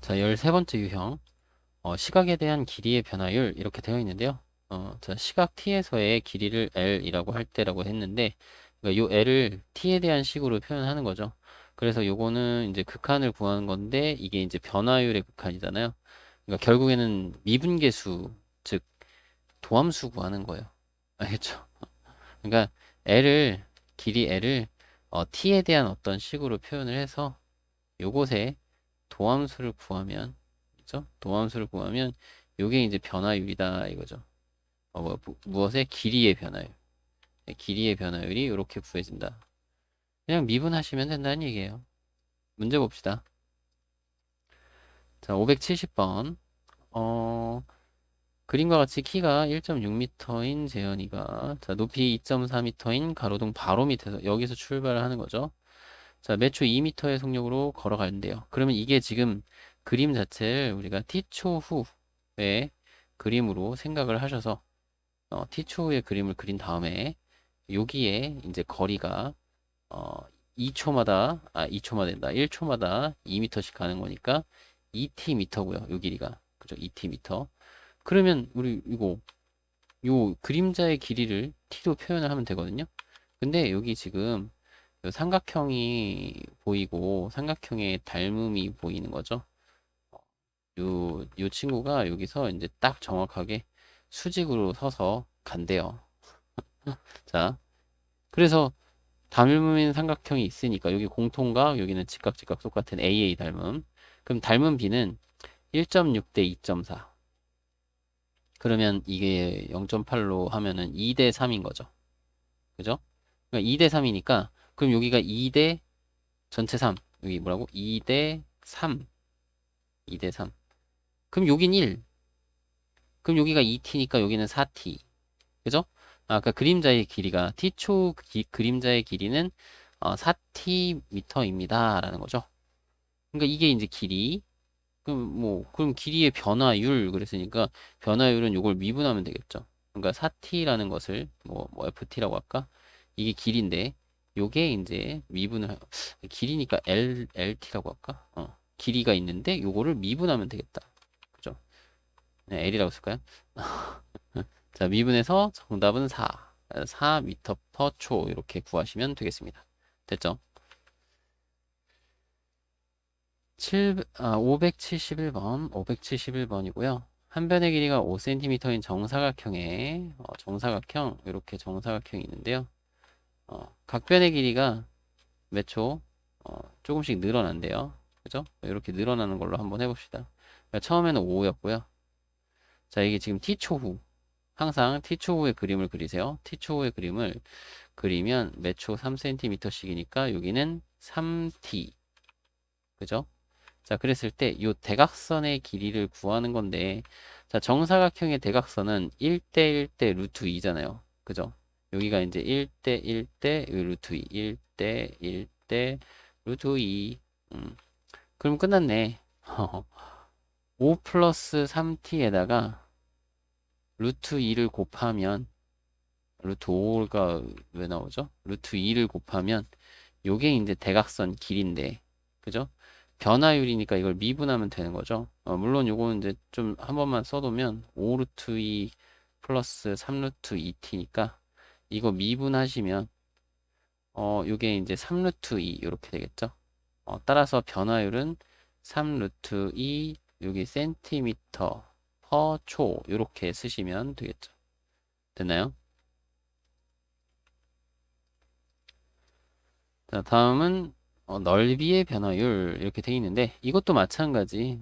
자, 13번째 유형. 시각에 대한 길이의 변화율 이렇게 되어 있는데요. 자, 시각 t에서의 길이를 l이라고 할 때라고 했는데 그러니까 요 l을 t에 대한 식으로 표현하는 거죠. 그래서 요거는 이제 극한을 구하는 건데 이게 이제 변화율의 극한이잖아요. 그러니까 결국에는 미분계수, 즉 도함수 구하는 거예요. 알겠죠? 그러니까 l을 길이 l을 t에 대한 어떤 식으로 표현을 해서 요것에 도함수를 구하면, 그죠? 도함수를 구하면 요게 이제 변화율이다 이거죠. 무엇의 길이의 변화율. 네, 길이의 변화율이 이렇게 구해진다. 그냥 미분하시면 된다는 얘기예요. 문제 봅시다. 자, 570번. 그림과 같이 키가 1.6m인 재현이가 자, 높이 2.4m인 가로등 바로 밑에서 여기서 출발을 하는 거죠. 자, 매초 2m의 속력으로 걸어가는데요. 그러면 이게 지금 그림 자체를 우리가 t초 후의 그림으로 생각을 하셔서 t초 후의 그림을 그린 다음에 여기에 이제 거리가 어, 2초마다 된다. 1초마다 2m씩 가는 거니까 2t 미터고요. 요 길이가. 그죠? 2t 미터. 그러면 우리 이거 요 그림자의 길이를 t로 표현을 하면 되거든요. 근데 여기 지금 요 삼각형이 보이고 삼각형의 닮음이 보이는 거죠. 요 친구가 여기서 이제 딱 정확하게 수직으로 서서 간대요. 자, 그래서 닮음인 삼각형이 있으니까 여기 공통각, 여기는 직각 똑같은 AA 닮음. 그럼 닮은 B는 1.6 대 2.4. 그러면 이게 0.8로 하면은 2 대 3인 거죠. 그죠? 그러니까 2 대 3이니까 그럼 여기가 2 대 전체 3. 여기 뭐라고? 2 대 3. 2 대 3. 그럼 여긴 1. 그럼 여기가 2t니까 여기는 4t. 그죠? 아까 그림자의 길이가 t초 그림자의 길이는 4t입니다. 라는 거죠. 그러니까 이게 이제 길이. 그럼 길이의 변화율 그랬으니까 변화율은 이걸 미분하면 되겠죠. 그러니까 4t라는 것을 뭐 ft라고 할까? 이게 길인데 요게 이제 길이니까 lt라고 할까? 길이가 있는데 요거를 미분하면 되겠다. 그죠? 네, l이라고 쓸까요? 자, 미분해서 정답은 4m per 초 이렇게 구하시면 되겠습니다. 됐죠? 571번이고요. 한 변의 길이가 5cm인 정사각형 이렇게 정사각형이 있는데요. 각 변의 길이가 몇 초? 조금씩 늘어난대요. 그죠? 이렇게 늘어나는 걸로 한번 해봅시다. 그러니까 처음에는 5였고요. 자, 이게 지금 t초 후. 항상 t초 후의 그림을 그리세요. t초 후의 그림을 그리면 몇 초 3cm씩이니까 여기는 3t. 그죠? 자, 그랬을 때 이 대각선의 길이를 구하는 건데 자, 정사각형의 대각선은 1대 1대 루트 2잖아요. 그죠? 여기가 이제 1대 1대 루트 2, 1대 1대 루트 2. 그럼 끝났네. 5 플러스 3t에다가 루트 2를 곱하면 루트 5가 왜 나오죠? 루트 2를 곱하면 요게 이제 대각선 길인데 그죠? 변화율이니까 이걸 미분하면 되는 거죠. 물론 요거는 이제 좀 한 번만 써두면 5루트 2 플러스 3루트 2t니까 이거 미분하시면 요게 이제 3루트 2 이렇게 되겠죠. 따라서 변화율은 3루트 2 여기 센티미터 퍼 초 이렇게 쓰시면 되겠죠. 됐나요? 자, 다음은 넓이의 변화율 이렇게 돼 있는데 이것도 마찬가지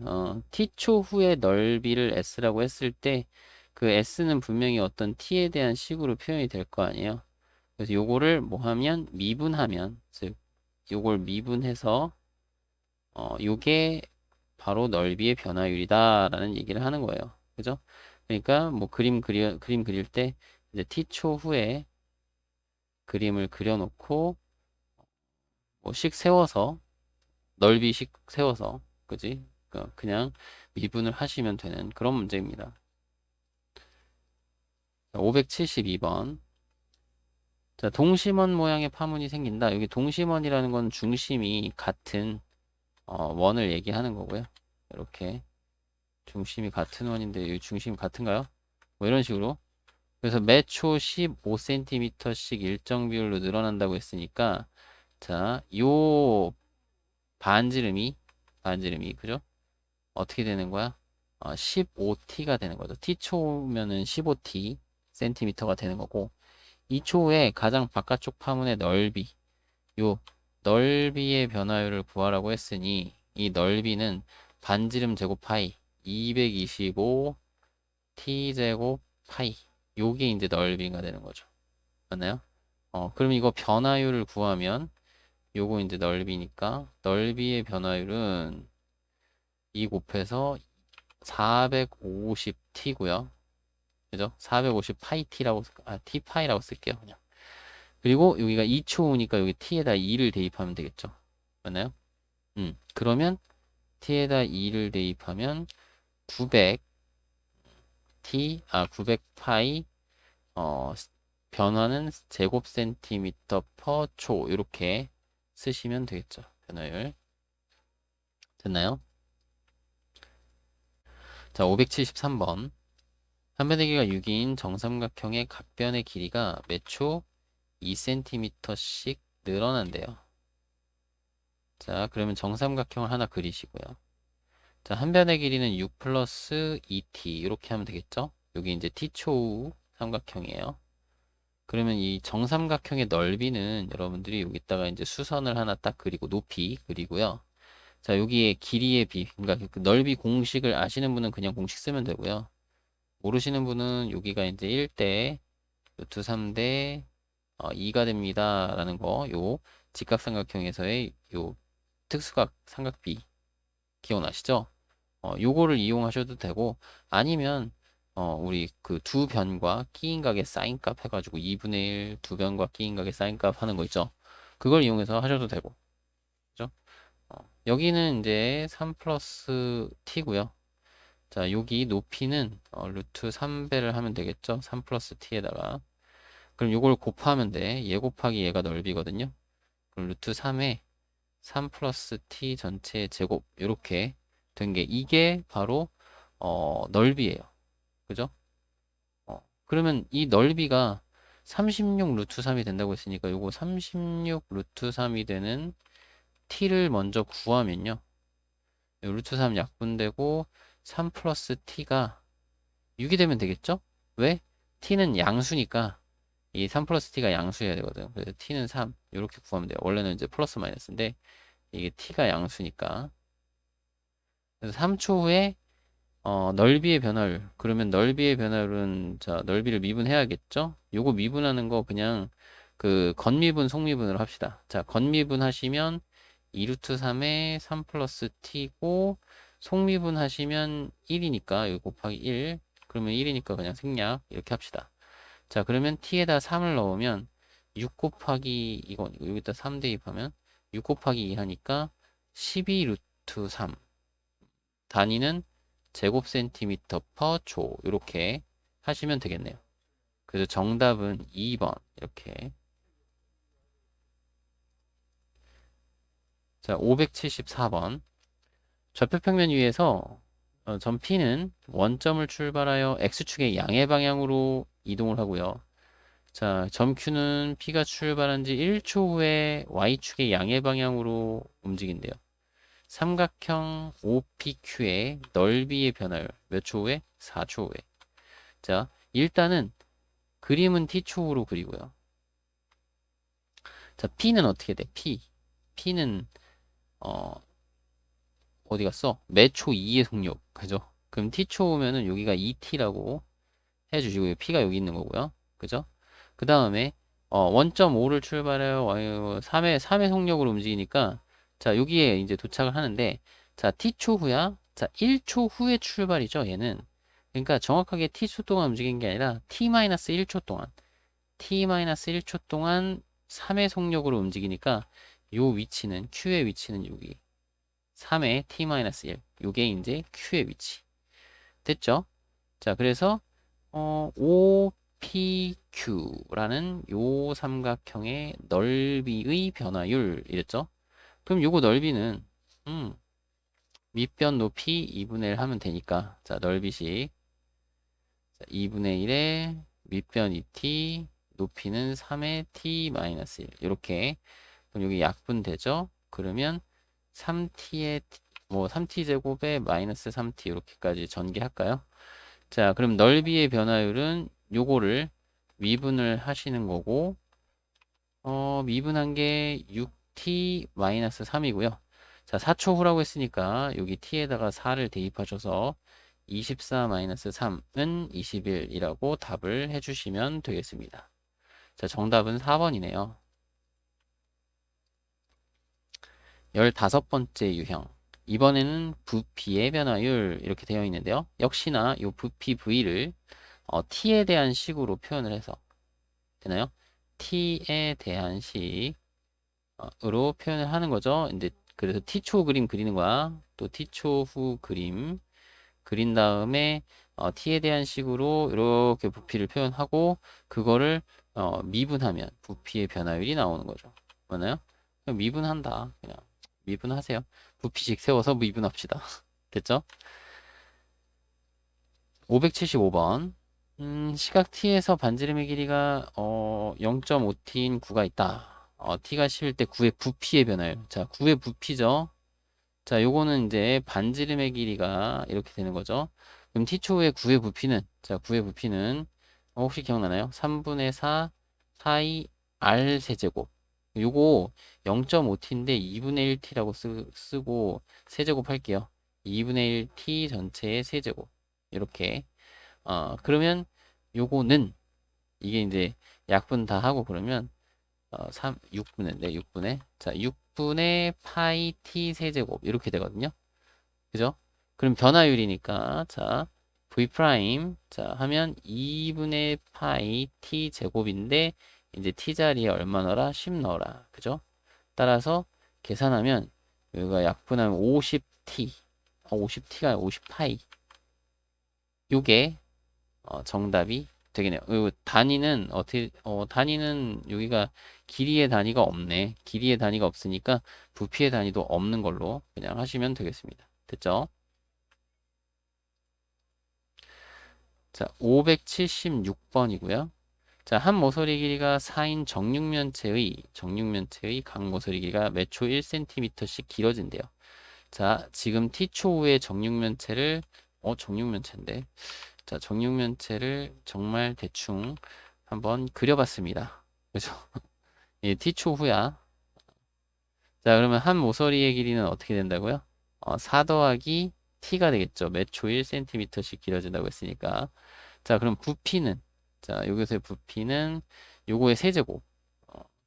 t초 후의 넓이를 s라고 했을 때 그 s는 분명히 어떤 t에 대한 식으로 표현이 될 거 아니에요. 그래서 요거를 뭐 하면 미분하면 즉 요걸 미분해서 요게 바로 넓이의 변화율이다 라는 얘기를 하는 거예요. 그죠? 그러니까 뭐 그림 그릴 때 이제 t초 후에 그림을 그려놓고 뭐씩 세워서 넓이식 세워서 그지? 그냥 미분을 하시면 되는 그런 문제입니다. 572번. 자, 동심원 모양의 파문이 생긴다. 여기 동심원이라는 건 중심이 같은 원을 얘기하는 거고요. 이렇게 중심이 같은 원인데 이 중심이 같은가요? 뭐 이런 식으로. 그래서 매초 15cm씩 일정 비율로 늘어난다고 했으니까 자, 요 반지름이 그죠? 어떻게 되는 거야? 15t가 되는 거죠. t초면은 15t 센티미터가 되는 거고 2초에 가장 바깥쪽 파문의 넓이 요 넓이의 변화율을 구하라고 했으니 이 넓이는 반지름 제곱 파이 225 t 제곱 파이 요게 이제 넓이가 되는 거죠. 맞나요? 그럼 이거 변화율을 구하면 요거 이제 넓이니까 넓이의 변화율은 2 곱해서 450t고요. 그죠? 450 파이 t라고 t 파이라고 쓸게요. 그냥. 그리고 여기가 2초니까 여기 t에다 2를 대입하면 되겠죠. 맞나요? 그러면 t에다 2를 대입하면 900 900 파이 변화는 제곱 센티미터 퍼 초 이렇게 쓰시면 되겠죠. 변화율. 됐나요? 자, 573번. 한 변의 길이가 6인 정삼각형의 각변의 길이가 몇 초 2cm씩 늘어난대요. 자, 그러면 정삼각형을 하나 그리시고요. 자, 한 변의 길이는 6 플러스 2t 이렇게 하면 되겠죠? 여기 이제 t초 삼각형이에요. 그러면 이 정삼각형의 넓이는 여러분들이 여기다가 이제 수선을 하나 딱 그리고 높이 그리고요. 자, 여기에 길이의 그러니까 그 넓이 공식을 아시는 분은 그냥 공식 쓰면 되고요. 모르시는 분은 여기가 이제 1대 루트 3대 2가 됩니다. 라는 거, 요 직각삼각형에서의 요 특수각 삼각비 기억나시죠? 요거를 이용하셔도 되고, 아니면, 우리 그 두 변과 끼인각의 사인값 해가지고 2분의 1 두 변과 끼인각의 사인값 하는 거 있죠? 그걸 이용해서 하셔도 되고, 그죠? 여기는 이제 3 플러스 t고요. 자, 여기 높이는 루트 3배를 하면 되겠죠? 3 플러스 t에다가. 그럼 요걸 곱하면 돼. 얘 곱하기 얘가 넓이거든요. 그럼 루트 3에 3 플러스 t 전체의 제곱 이렇게 된 게 이게 바로 넓이에요. 그죠? 그러면 이 넓이가 36 루트 3이 된다고 했으니까 요거 36 루트 3이 되는 t를 먼저 구하면요. 요 루트 3 약분되고 3 플러스 t가 6이 되면 되겠죠? 왜? t는 양수니까 이 3 플러스 t가 양수여야 되거든. 그래서 t는 3 이렇게 구하면 돼요. 원래는 이제 플러스 마이너스인데 이게 t가 양수니까. 그래서 3초 후에 넓이의 변화율. 그러면 넓이의 변화율은 자 넓이를 미분해야겠죠? 요거 미분하는 거 그냥 그 겉미분 속미분으로 합시다. 자 겉미분 하시면 2루트 3에 3 플러스 t고 속미분 하시면 1이니까 여기 곱하기 1 그러면 1이니까 그냥 생략 이렇게 합시다. 자 그러면 t에다 3을 넣으면 6 곱하기 이거 여기다 3 대입하면 6 곱하기 2 하니까 12 루트 3 단위는 제곱 센티미터 퍼 초 이렇게 하시면 되겠네요. 그래서 정답은 2번 이렇게. 자 574번 좌표평면 위에서 점 P는 원점을 출발하여 X축의 양의 방향으로 이동을 하고요. 자, 점 Q는 P가 출발한 지 1초 후에 Y축의 양의 방향으로 움직인대요. 삼각형 OPQ의 넓이의 변화율 몇 초 후에? 4초 후에. 자, 일단은 그림은 T초로 그리고요. 자, P는 어떻게 돼? P는 어, 어디 갔어? 매초 2의 속력. 그죠? 그럼 T초 오면은 여기가 2T라고 해주시고요. P가 여기 있는 거고요. 그죠? 그 다음에 원점 5를 출발해요. 3의 속력으로 움직이니까 자 여기에 이제 도착을 하는데 자 T초 후야. 자 1초 후에 출발이죠. 얘는. 그러니까 정확하게 T초 동안 움직인 게 아니라 T-1초 동안 T-1초 동안 3의 속력으로 움직이니까 요 위치는 Q의 위치는 여기 3의 T-1 요게 이제 Q의 위치 됐죠? 자 그래서 OPQ라는 요 삼각형의 넓이의 변화율 이랬죠? 그럼 요거 넓이는 밑변 높이 2분의 1 하면 되니까, 자, 넓이식. 자, 2분의 1에 밑변 2t, 높이는 3의 t-1. 이렇게. 그럼 여기 약분 되죠? 그러면 3t의, 뭐, 3t 제곱에 마이너스 3t 이렇게까지 전개할까요? 자, 그럼 넓이의 변화율은 요거를 미분을 하시는 거고, 미분한 게 6t-3이고요. 자, 4초 후라고 했으니까 여기 t에다가 4를 대입하셔서 24-3은 21이라고 답을 해주시면 되겠습니다. 자, 정답은 4번이네요. 15번째 유형. 이번에는 부피의 변화율 이렇게 되어 있는데요. 역시나 이 부피 v를 t에 대한 식으로 표현을 해서 되나요? t에 대한 식으로 표현을 하는 거죠. 이제 그래서 t초 그림 그리는 거야. 또 t초 후 그림 그린 다음에 t에 대한 식으로 이렇게 부피를 표현하고 그거를 미분하면 부피의 변화율이 나오는 거죠. 맞나요? 그냥 미분한다. 그냥 미분하세요. 부피식 세워서 미분합시다. 됐죠? 575번. 시각 t에서 반지름의 길이가 0.5t인 구가 있다. t가 10일 때 구의 부피의 변화율. 자, 구의 부피죠. 자, 요거는 이제 반지름의 길이가 이렇게 되는 거죠. 그럼 t초의 구의 부피는, 자, 구의 부피는, 혹시 기억나나요? 3분의 4 사이 r 세제곱. 요거 0.5t인데 2분의 1t라고 쓰고 세제곱 할게요. 2분의 1t 전체의 세제곱. 이렇게. 그러면 요거는, 이게 이제 약분 다 하고 그러면 6분의, 네, 6분의, 자, 6분의 파이 t 세제곱 이렇게 되거든요. 그죠? 그럼 변화율이니까, 자, v 프라임, 자, 하면 2분의 파이 t 제곱인데, 이제 t 자리에 얼마 넣어라? 10 넣어라. 그죠? 따라서 계산하면, 여기가 약분하면 50t, 50t가 50파이. 요게 정답이 되겠네요. 요 단위는 어떻게 단위는 여기가 길이의 단위가 없네. 길이의 단위가 없으니까 부피의 단위도 없는 걸로 그냥 하시면 되겠습니다. 됐죠? 자, 576번이고요. 자, 한 모서리 길이가 4인 정육면체의 각 모서리 길이가 몇 초 1cm씩 길어진대요. 자, 지금 t초 후의 정육면체를 정육면체인데. 자, 정육면체를 정말 대충 한번 그려봤습니다. 그죠? 예, t초 후야. 자, 그러면 한 모서리의 길이는 어떻게 된다고요? 4 더하기 t가 되겠죠. 몇 초 1cm씩 길어진다고 했으니까. 자, 그럼 부피는, 자, 여기서의 부피는 요거의 세제곱.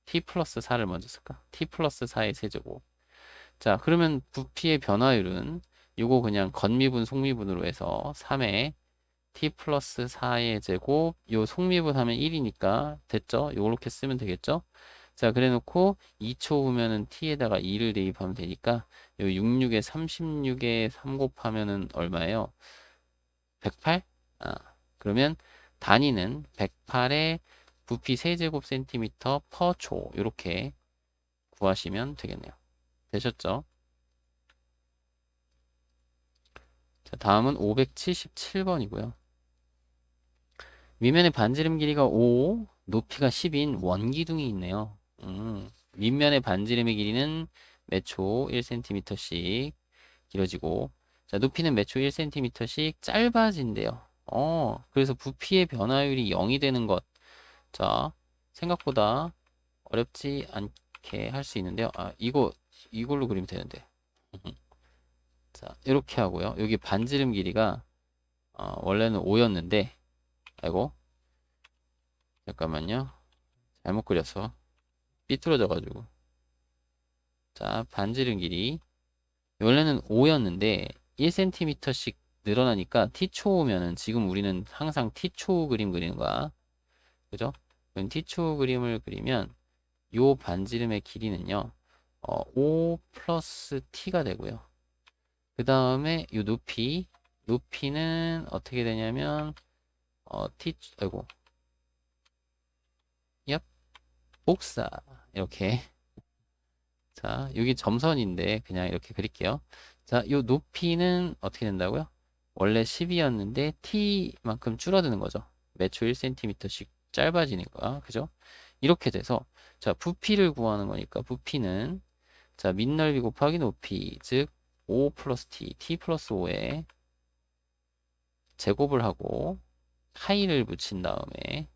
t 플러스 4를 먼저 쓸까? t 플러스 4의 세제곱. 자, 그러면 부피의 변화율은 요거 그냥 건미분, 속미분으로 해서 3의 t 플러스 4의 제곱, 요 속미분 하면 1이니까 됐죠? 요렇게 쓰면 되겠죠? 자, 그래 놓고 2초 후면은 t에다가 2를 대입하면 되니까 요 66에 36에 3 곱하면은 얼마예요? 108? 그러면 단위는 108의 부피 세제곱 센티미터 퍼 초 이렇게 구하시면 되겠네요. 되셨죠? 자, 다음은 577번이고요. 위면의 반지름 길이가 5, 높이가 10인 원기둥이 있네요. 윗면의 반지름의 길이는 몇 초 1cm씩 길어지고, 자, 높이는 몇 초 1cm씩 짧아진대요. 그래서 부피의 변화율이 0이 되는 것. 자, 생각보다 어렵지 않게 할 수 있는데요. 이걸로 그리면 되는데. 자, 이렇게 하고요. 여기 반지름 길이가, 원래는 5였는데, 아이고, 잠깐만요. 잘못 그렸어. 삐뚤어져가지고. 자, 반지름 길이. 원래는 5였는데 1cm씩 늘어나니까 t초면은 지금 우리는 항상 t초 그림 그리는 거야. 그죠? 그럼 t초 그림을 그리면 요 반지름의 길이는요. 5 플러스 t가 되고요. 그 다음에 요 높이는 어떻게 되냐면 아이고. 얍. 복사. 이렇게. 자, 여기 점선인데 그냥 이렇게 그릴게요. 자, 요 높이는 어떻게 된다고요? 원래 10이었는데 t만큼 줄어드는 거죠. 매초 1cm씩 짧아지는 거야. 그죠? 이렇게 돼서 자, 부피를 구하는 거니까 부피는 자, 밑넓이 곱하기 높이 즉 5 플러스 t 플러스 5에 제곱을 하고 파이를 붙인 다음에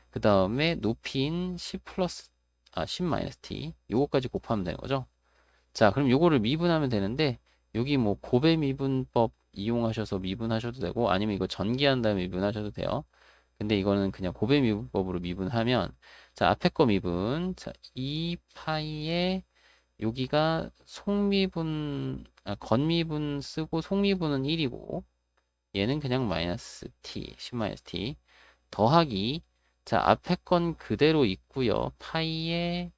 그 다음에 높이인 10 플러스 10 마이너스 t 요거까지 곱하면 되는 거죠. 자, 그럼 요거를 미분하면 되는데 여기 뭐 곱의 미분법 이용하셔서 미분하셔도 되고 아니면 이거 전기한 다음에 미분하셔도 돼요. 근데 이거는 그냥 곱의 미분법으로 미분하면 자, 앞에 거 미분 자, 2파이에 여기가 건미분 쓰고 속미분은 1이고 얘는 그냥 마이너스 t 10 마이너스 t 더하기 자, 앞에 건 그대로 있고요. 파이에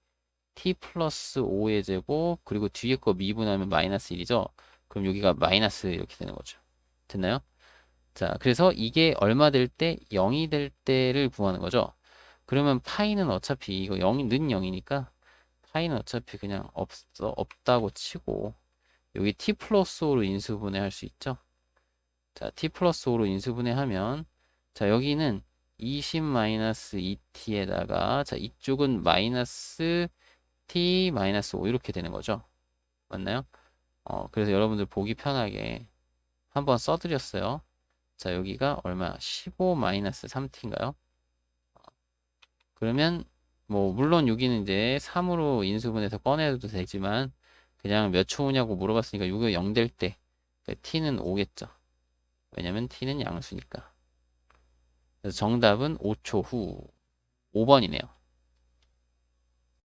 t 플러스 5의 제곱 그리고 뒤에 거 미분하면 마이너스 1이죠. 그럼 여기가 마이너스 이렇게 되는 거죠. 됐나요? 자, 그래서 이게 얼마 될 때 0이 될 때를 구하는 거죠. 그러면 파이는 어차피 이거 0이 는 0이니까 파이는 어차피 그냥 없다고 치고 여기 t 플러스 5로 인수분해 할 수 있죠. 자, t 플러스 5로 인수분해 하면 자, 여기는 20 마이너스 2t에다가 자, 이쪽은 마이너스 t 마이너스 5 이렇게 되는 거죠. 맞나요? 그래서 여러분들 보기 편하게 한번 써드렸어요. 자, 여기가 얼마? 15 마이너스 3t인가요? 그러면 뭐 물론 여기는 이제 3으로 인수분해서 꺼내도 되지만 그냥 몇 초 후냐고 물어봤으니까 이거 0 될 때 t는 5겠죠. 왜냐면 t는 양수니까. 그래서 정답은 5초 후 5번이네요.